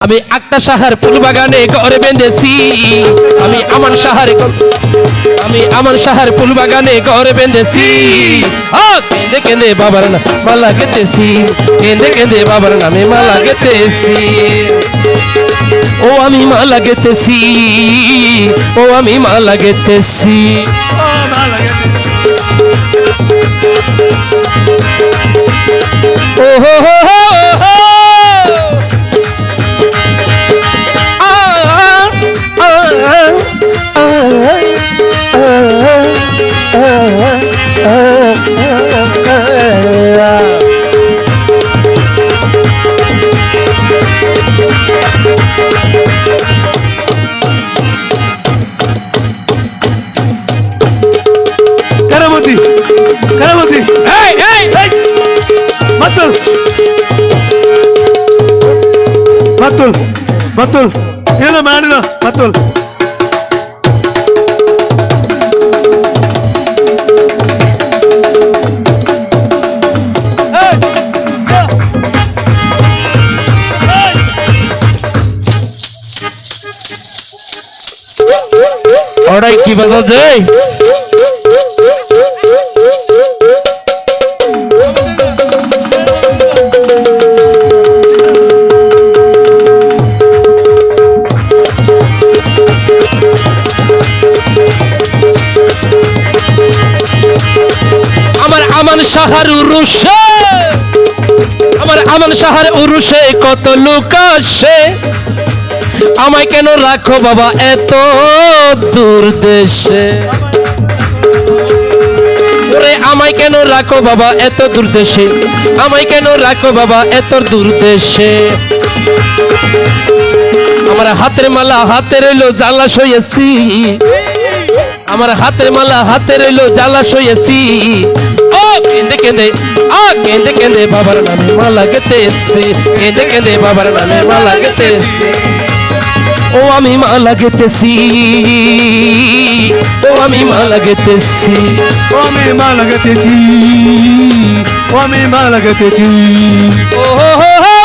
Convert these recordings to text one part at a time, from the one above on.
আমি একটা শহর ফুল বাগানে ঘরে বেঁধেছি আমি আমান শহর ফুল বাগানে ঘরে বেঁধেছি কেঁদে কেঁদে বাবার নাম মালা গেতেছি কেঁদে কেঁদে বাবার নামে মালা গেতেছি ও আমি মালা গেতেছি ও আমি মালা গেতেছি ও হো হো Karamati, hey, hey, hey, Matul, ಏನು ಮಾಡಿದ Matul. ওরাই কি বাজাচ্ছে আমান শহর উরুষে কত লোক আসে আমায় কেন রাখো বাবা এত দূর দেশে ওরে আমায় কেন রাখো বাবা এত দূর দেশে আমায় কেন রাখো বাবা এত দূর দেশে আমার হাতের মালা হাতে রইলো জ্বালা সইয়েছি আমার হাতের মালা হাতে রইলো জ্বালা সইয়েছি ও কেঁদে কেঁদে কেঁদে কেঁদে বাবার নামে মালা গেতেছি কেঁদে কেঁদে বাবার নামে মালা গেতেছি ও আমি মালা গেতেছি ও আমি মালা গেতেছি ও আমি মালা গেতেছি ও আমি মালা গেতেছি ও হো হো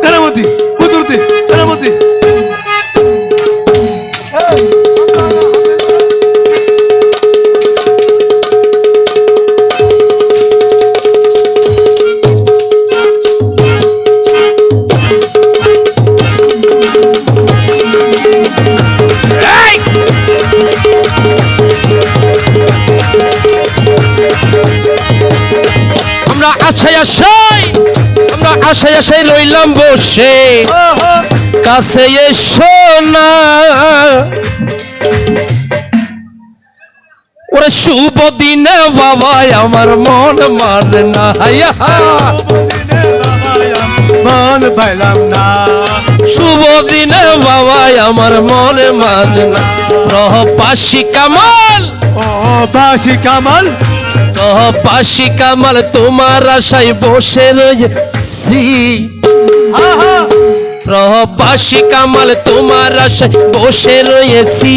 Karamati, Puturti, Karamati. আমরা আশায় রইলাম বসে কাছে এসো না ওরে শুভ দিনে বাবা আমার মন মানে না মন পাইলাম না শুভ দিনে বাবা আমার মন মানে না পাশি কামাল ও পাশি কামাল পাশি কামাল তোমার আশায় বসে রয়েছি পাশি কামাল তোমার আশায় বসে রয়েছি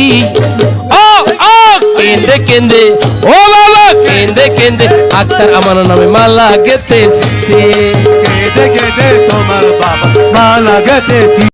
ও ও কেঁদে কেঁদে ও বাবা কেঁদে কেঁদে আক্তার আমার নামে মালা গেতেছি কেঁদে কেঁদে তোমার বাবা মালা গেতেছি